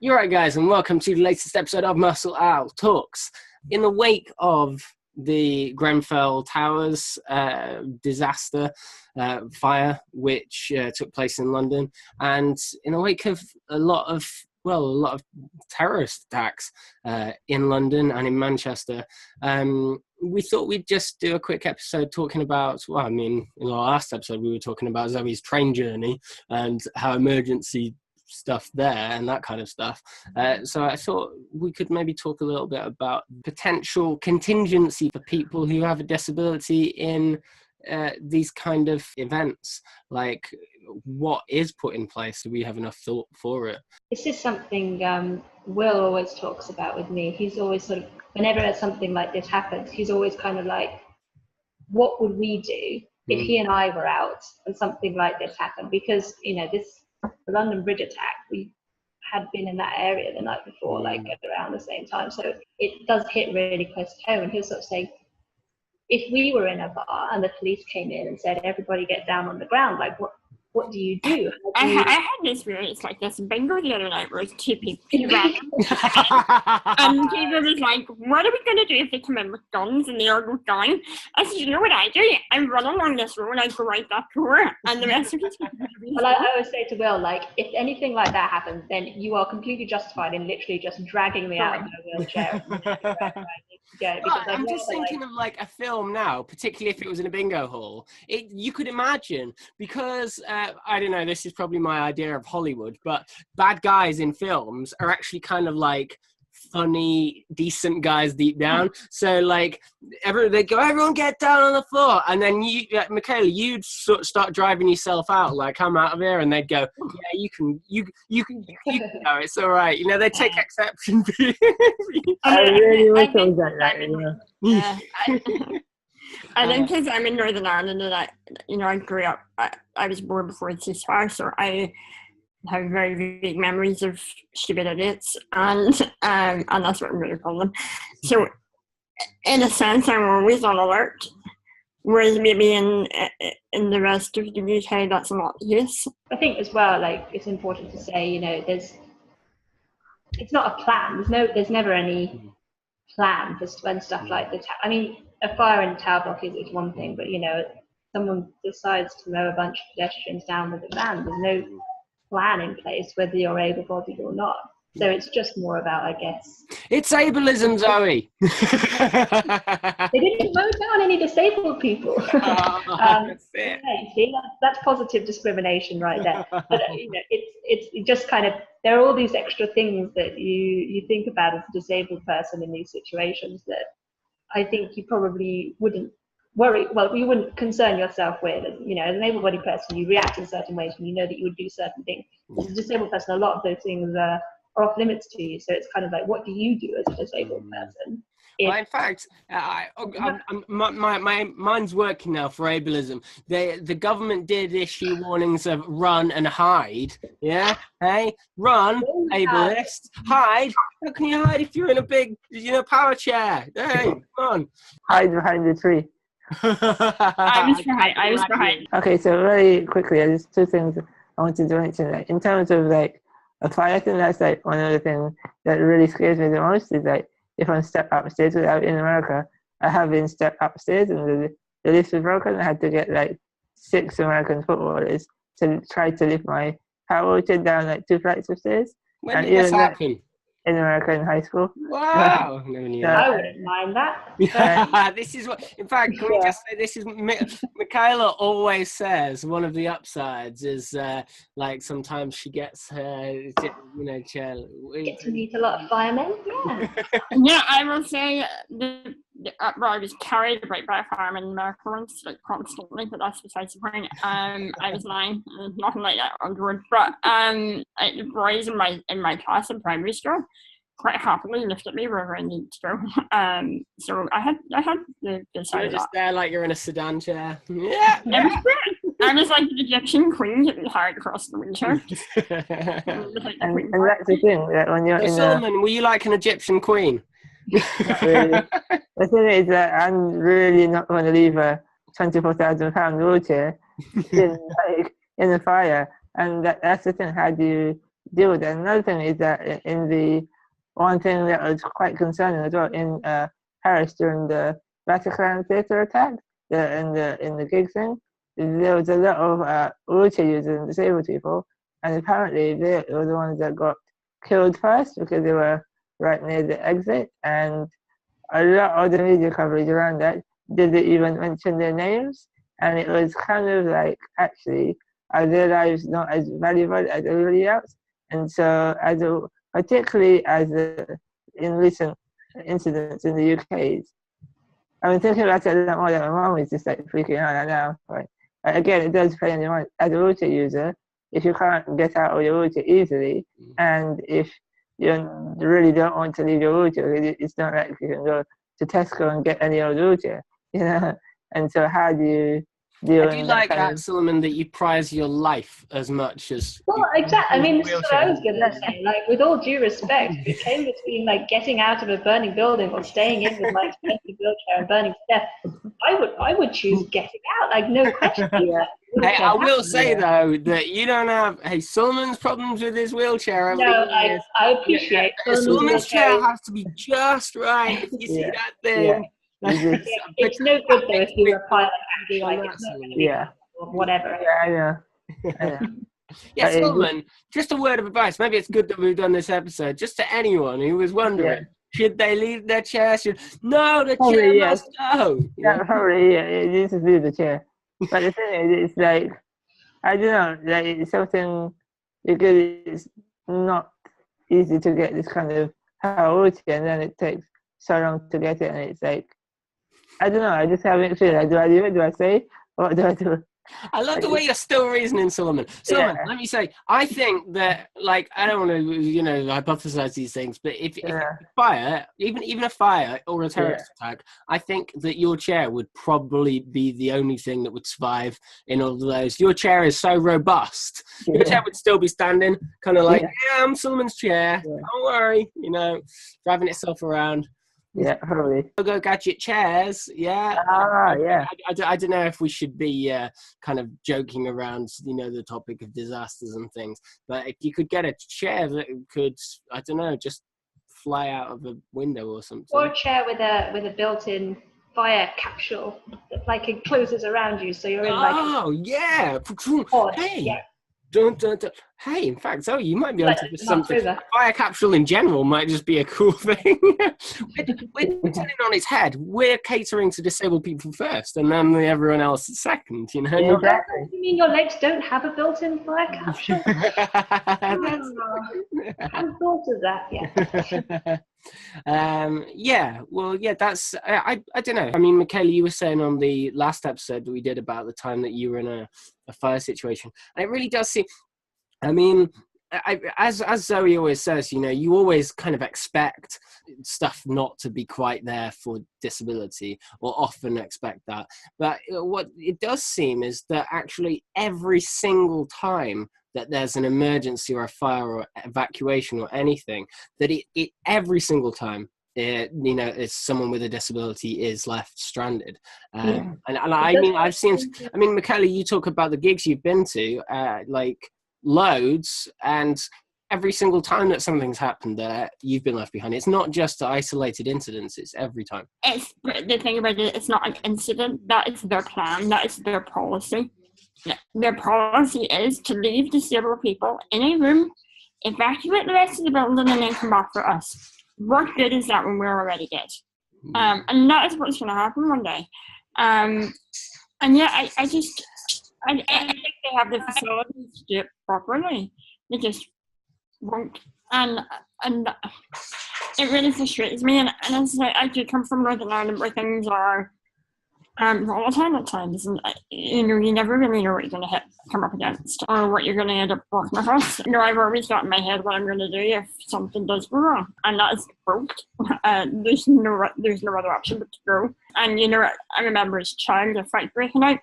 You're right, guys, and welcome to the latest episode of Owl Talks. In the wake of the Grenfell Towers disaster fire, which took place in London, and in the wake of a lot of terrorist attacks in London and in Manchester, we thought we'd just do a quick episode talking about, in our last episode we were talking about Zoe's train journey and how emergency stuff there and that kind of stuff. So I thought we could maybe talk a little bit about potential contingency for people who have a disability in these kind of events. Like, what is put in place? Do we have enough thought for it? This is something Will always talks about with me. He's always sort of, whenever something like this happens, he's always kind of like, what would we do if he and I were out and something like this happened? Because, the London Bridge attack, we had been in that area the night before, like around the same time. So it does hit really close to home. And he'll sort of say, if we were in a bar and the police came in and said, everybody get down on the ground, like what do you do? I had an experience like this in bingo the other night where it was two people random. And people was like, what are we going to do if they come in with guns and they all go down? I said, you know what I do? I run along this road and I go right that door, and the rest of the people. Well, I always say to Will, like, if anything like that happens, then you are completely justified in literally just dragging me out of my wheelchair. I'm just thinking of like a film now, particularly if it was in a bingo hall. You could imagine, because I don't know, this is probably my idea of Hollywood, but bad guys in films are actually kind of like funny, decent guys deep down. So like they go, everyone get down on the floor, and then you, Michaela, you'd sort of start driving yourself out, like, I'm out of here, and they'd go, yeah, you can go, it's all right. They take exception. I really wish I was like that. I think because I'm in Northern Ireland and I grew up, I was born before the ceasefire, so I have very vague memories of stupid idiots, and that's what I'm going to call them. So, in a sense, I'm always on alert, whereas maybe in the rest of the UK, that's not the case. I think as well, like, it's important to say, it's not a plan. There's never any plan for when stuff like this. I mean, a fire in a tower block is one thing, but someone decides to mow a bunch of pedestrians down with a van. There's no plan in place whether you're able-bodied or not. So it's just more about, I guess, it's ableism, Zoe. They didn't mow down any disabled people. That's it. Yeah, you see, that's positive discrimination right there. But it's just kind of, there are all these extra things that you think about as a disabled person in these situations that I think you probably wouldn't worry, you wouldn't concern yourself with. As an able-bodied person, you react in certain ways and you know that you would do certain things. As a disabled person, a lot of those things are off limits to you. So it's kind of like, what do you do as a disabled person? Well, in fact, my mind's working now for ableism. The government did issue warnings of run and hide. Yeah, hey, run, ableist, hide. How can you hide if you're in a big, power chair? Hey, come on, hide behind the tree. I was behind. Okay, so very quickly, there's two things I wanted to mention. Like, in terms of like a fire, I think that's like one of the things that really scares me the most is like, if I'm stepped upstairs in America, I have been stepped upstairs and the lift was broken. I had to get like 6 American footballers to try to lift my power wheelchair down like 2 flights of stairs. When did this happen? In America, in high school. Wow. I wouldn't mind that. This is what, in fact, can we just say, this is, Michaela always says one of the upsides is like sometimes she gets her, chair. Get to meet a lot of firemen, yeah. Yeah, I will say I was carried about by a fireman in America once, like, constantly, but that's besides the point. I was 9, nothing like that on board. But the boys in my class in primary school quite happily lifted me wherever I needed to go. So I had the You're just there like you're in a sedan chair. Yeah. It was great. I was like the Egyptian queen getting hired across the wheelchair. And that's the thing, that when you're in Solomon, were you like an Egyptian queen? Really. The thing is that I'm really not going to leave a £24,000 wheelchair in the fire, and that's the thing. How do you deal with that. Another thing is that in the one thing that was quite concerning as well in Paris during the Vatican Theatre attack, in the gig thing, there was a lot of wheelchair users and disabled people, and apparently they were the ones that got killed first because they were right near the exit, and a lot of the media coverage around that didn't even mention their names, and it was kind of like, actually, are their lives not as valuable as everybody else? And so, particularly in recent incidents in the UK, I've been thinking about it a lot more. That my mom is just like freaking out now. Right? Again, it does play on your mind as a wheelchair user. If you can't get out of your wheelchair easily, and if you really don't want to leave your wheelchair, it's not like you can go to Tesco and get any old wheelchair, you know. And so, how do you deal? I do like that, Solomon, that you prize your life as much as. Well, exactly. I mean, this is what I was going to say. Like, with all due respect, it came between like getting out of a burning building or staying in with my expensive wheelchair and burning to death. I would choose getting out, like no question. Hey, I will say though that you don't have. Hey, Solomon's problems with his wheelchair. No, I appreciate. Solomon's chair has to be just right. If you see that thing. It's no good though if you reply like it's not going to be or whatever. Yeah, Solomon, just a word of advice. Maybe it's good that we've done this episode. Just to anyone who was wondering, should they leave their chair? No, the chair must go. Probably, it needs to leave the chair. But the thing is, it's like, I don't know, like it's something, because it's not easy to get this kind of wheelchair, and then it takes so long to get it, and it's like, I don't know, I just haven't feel like, do I do it? Do I say? What do I do? I love the way you're still reasoning, Solomon. Solomon, let me say, I think that, like, I don't want to, hypothesize these things, but if a fire, even a fire or a terrorist attack, I think that your chair would probably be the only thing that would survive in all of those. Your chair is so robust. Your chair would still be standing, kind of like, I'm Solomon's chair. Don't worry, driving itself around. Yeah, probably. Go gadget chairs, I don't know if we should be kind of joking around, the topic of disasters and things. But if you could get a chair that could, I don't know, just fly out of a window or something. Or a chair with a built-in fire capsule that like encloses around you, so you're in like. Oh yeah. Hey. Hey, in fact, Zoe, you might be able to do something. Fire capsule in general might just be a cool thing. we're turning on its head. We're catering to disabled people first, and then everyone else second. Exactly. You mean your legs don't have a built-in fire capsule? I hadn't thought of that yet. That's I don't know. I mean, Michaela, you were saying on the last episode that we did about the time that you were in a fire situation, and it really does seem, I mean, as Zoe always says, you always kind of expect stuff not to be quite there for disability, or often expect that. But what it does seem is that actually every single time that there's an emergency or a fire or evacuation or anything, that it every single time, it's someone with a disability is left stranded. And I mean, Michaela, you talk about the gigs you've been to, like loads, and every single time that something's happened there, you've been left behind. It's not just isolated incidents, it's every time. It's the thing about it, it's not an incident, that is their plan, that is their policy. Their policy is to leave disabled people in a room, evacuate the rest of the building, and then come back for us. What good is that when we're already dead? And that is what's going to happen one day. I think they have the facilities to do it properly. They just won't. And it really frustrates me. And it's like, I do come from Northern Ireland where things are volatile at times, and you never really know what you're going to come up against or what you're going to end up walking across. I've always got in my head what I'm going to do if something does go wrong, and that is broke. There's no other option but to go. And I remember as a child a fight breaking out,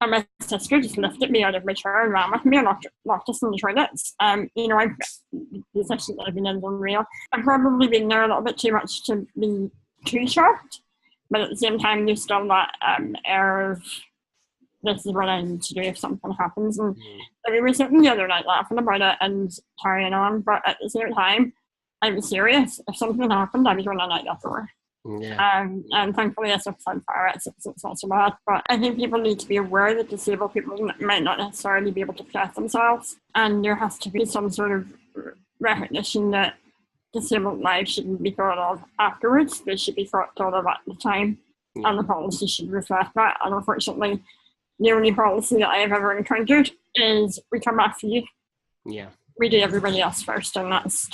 and my sister just lifted me out of my chair and ran with me and locked us in the toilets. These actions I've been in unreal. I've probably been there a little bit too much to be too shocked. But at the same time, there's still that air of this is what I need to do if something happens. And we were sitting the other night laughing about it and carrying on, but at the same time, I was serious. If something happened, I was running out that door. Yeah. And thankfully, it's on fire. It's not so bad. But I think people need to be aware that disabled people might not necessarily be able to protect themselves, and there has to be some sort of recognition that disabled lives shouldn't be thought of afterwards. They should be thought of at the time, and the policy should reflect that. And unfortunately, the only policy that I have ever encountered is we come after you. Yeah. We do everybody else first, and that's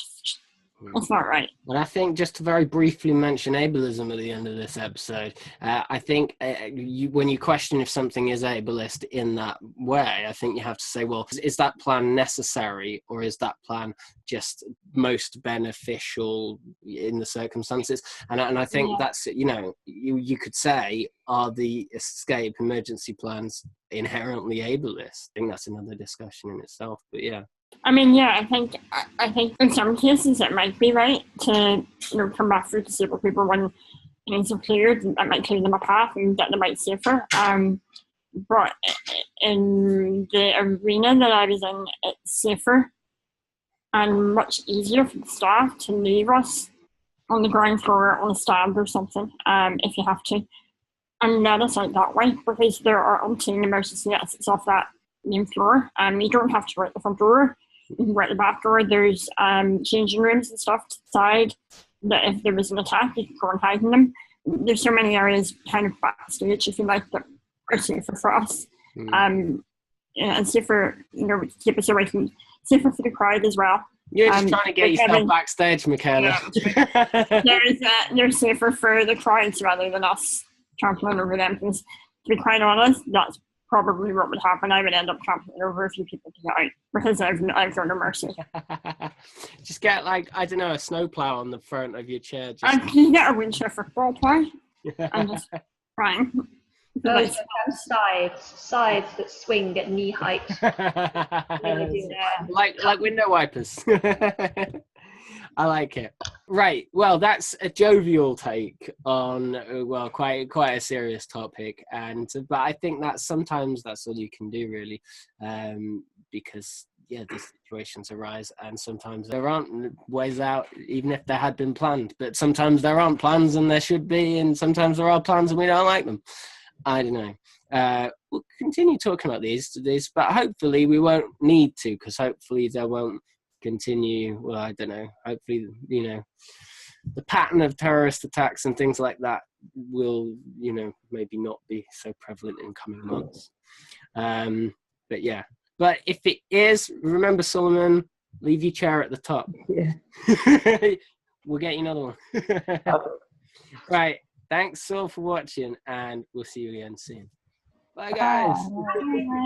not right. And I think just to very briefly mention ableism at the end of this episode, I think when you question if something is ableist in that way, I think you have to say, well, is that plan necessary, or is that plan just most beneficial in the circumstances? And I think that's, you could say, are the escape emergency plans inherently ableist? I think that's another discussion in itself, but yeah. I mean, yeah, I think in some cases it might be right to come back for disabled people when things are cleared. That might clear them a path and get them out safer. But in the arena that I was in, it's safer and much easier for the staff to leave us on the ground floor on a stand or something, if you have to, and let us out that way, because there are umpteen emergency exits off that main floor. You don't have to go out the front door. You can go out the back door. There's changing rooms and stuff to the side that if there was an attack, you could go and hide in them. There's so many areas kind of backstage, if you like, that are safer for us. And safer, keep us away from, safer for the crowd as well. You're just trying to get yourself backstage, Michaela. They're safer for the crowds rather than us trampling over them. Because to be quite honest, that's probably what would happen. I would end up trampling over a few people to get out because I've got no mercy. Just get, like, I don't know, a snowplow on the front of your chair. You get a wheelchair football plow and just crying. Those sides that swing at knee height. like window wipers. I like it. Right. Well, that's a jovial take on quite a serious topic, but I think that sometimes that's all you can do, really, because these situations arise, and sometimes there aren't ways out, even if there had been planned. But sometimes there aren't plans, and there should be, and sometimes there are plans, and we don't like them. I don't know. We'll continue talking about these, but hopefully we won't need to, because hopefully there won't continue. Well, I don't know. Hopefully, the pattern of terrorist attacks and things like that will, maybe not be so prevalent in coming months. But yeah. But if it is, remember, Solomon, leave your chair at the top. Yeah. We'll get you another one. Right. Thanks all for watching, and we'll see you again soon. Bye, guys. Bye.